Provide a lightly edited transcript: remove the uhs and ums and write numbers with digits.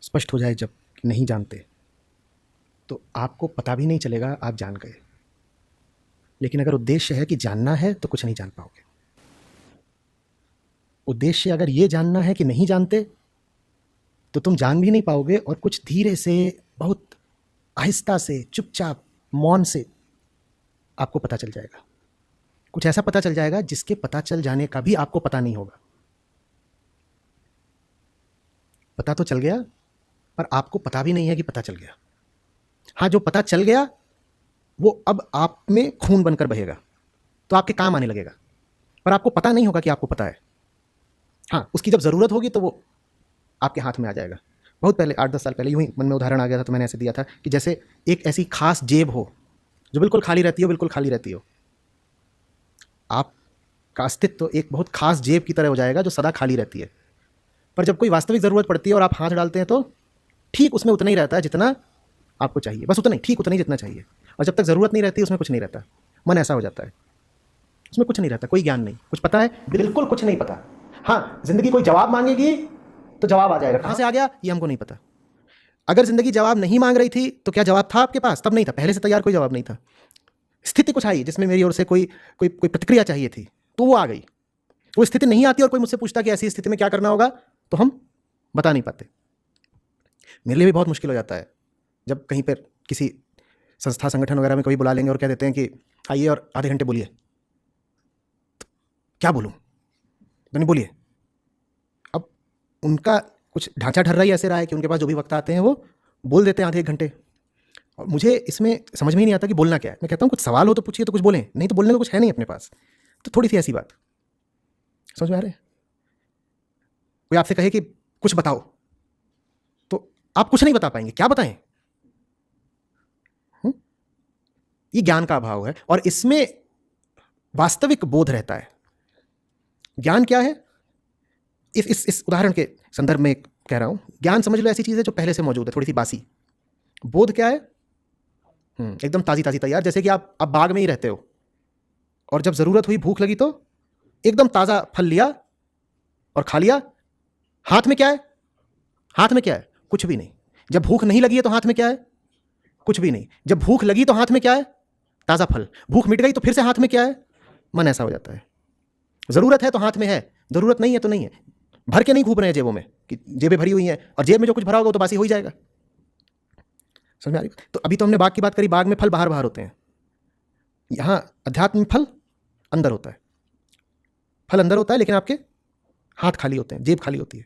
स्पष्ट हो जाए जब नहीं जानते, तो आपको पता भी नहीं चलेगा आप जान गए। लेकिन अगर उद्देश्य है कि जानना है तो कुछ नहीं जान पाओगे। उद्देश्य अगर ये जानना है कि नहीं जानते, तो तुम जान भी नहीं पाओगे, और कुछ धीरे से, बहुत आहिस्ता से, चुपचाप, मौन से आपको पता चल जाएगा। कुछ ऐसा पता चल जाएगा जिसके पता चल जाने का भी आपको पता नहीं होगा। पता तो चल गया, पर आपको पता भी नहीं है कि पता चल गया। हाँ, जो पता चल गया वो अब आप में खून बनकर बहेगा, तो आपके काम आने लगेगा, पर आपको पता नहीं होगा कि आपको पता है। हाँ, उसकी जब ज़रूरत होगी तो वो आपके हाथ में आ जाएगा। बहुत पहले, 8-10 साल पहले, यूँ ही मन में उदाहरण आ गया था, तो मैंने ऐसे दिया था कि जैसे एक ऐसी खास जेब हो जो बिल्कुल खाली रहती हो, बिल्कुल खाली रहती हो। आपका अस्तित्व एक बहुत खास जेब की तरह हो जाएगा जो सदा खाली रहती है। पर जब कोई वास्तविक ज़रूरत पड़ती है और आप हाथ डालते हैं, तो ठीक उसमें उतना ही रहता है जितना आपको चाहिए, बस उतना ही, ठीक उतना ही जितना चाहिए। और जब तक ज़रूरत नहीं रहती उसमें कुछ नहीं रहता। मन ऐसा हो जाता है, उसमें कुछ नहीं रहता, कोई ज्ञान नहीं। कुछ पता है? बिल्कुल कुछ नहीं पता। हाँ, ज़िंदगी कोई जवाब मांगेगी तो जवाब आ जाएगा, कहाँ से आ गया ये हमको नहीं पता। अगर ज़िंदगी जवाब नहीं मांग रही थी तो क्या जवाब था आपके पास? तब नहीं था, पहले से तैयार कोई जवाब नहीं था। स्थिति कुछ आई जिसमें मेरी ओर से कोई कोई कोई प्रतिक्रिया चाहिए थी, तो वो आ गई। वो स्थिति नहीं आती और कोई मुझसे पूछता कि ऐसी स्थिति में क्या करना होगा, तो हम बता नहीं पाते। मेरे लिए भी बहुत मुश्किल हो जाता है जब कहीं पर किसी संस्था, संगठन वगैरह में कोई बुला लेंगे और कह देते हैं कि आइए और आधे घंटे बोलिए। तो क्या बोलूँ? मैंने बोलिए। अब उनका कुछ ढांचा ढर्रा ही ऐसे रहा है कि उनके पास जो भी वक्ता आते हैं वो बोल देते हैं आधे एक घंटे, और मुझे इसमें समझ में ही नहीं आता कि बोलना क्या है। मैं कहता हूँ कुछ सवाल हो तो पूछिए, तो कुछ बोलें, नहीं तो बोलने को कुछ है नहीं अपने पास। तो थोड़ी सी ऐसी बात समझ में आ रही है? कोई आपसे कहे कि कुछ बताओ, तो आप कुछ नहीं बता पाएंगे, क्या बताएं? ये ज्ञान का अभाव है, और इसमें वास्तविक बोध रहता है। ज्ञान क्या है? इस उदाहरण के संदर्भ में कह रहा हूं। ज्ञान समझ लो ऐसी चीज है जो पहले से मौजूद है, थोड़ी सी बासी। बोध क्या है? एकदम ताजी ताजी तैयार। जैसे कि आप बाग में ही रहते हो, और जब जरूरत हुई, भूख लगी, तो एकदम ताजा फल लिया और खा लिया। हाथ में क्या है? हाथ में क्या है? कुछ भी नहीं। जब भूख नहीं लगी है तो हाथ में क्या है? कुछ भी नहीं। जब भूख लगी तो हाथ में क्या है? ताजा फल। भूख मिट गई तो फिर से हाथ में क्या है? मन। ऐसा हो जाता है। जरूरत है तो हाथ में है, जरूरत नहीं है तो नहीं है। भर के नहीं घूम रहे हैं जेबों में कि जेबें भरी हुई हैं, और जेब में जो कुछ भरा होगा वो तो बासी हो ही जाएगा। समझ में आ रही? तो अभी तो हमने बाग की बात करी, बाग में फल बाहर बाहर होते हैं। यहां अध्यात्म में फल अंदर होता है। फल अंदर होता है, लेकिन आपके हाथ खाली होते हैं, जेब खाली होती है।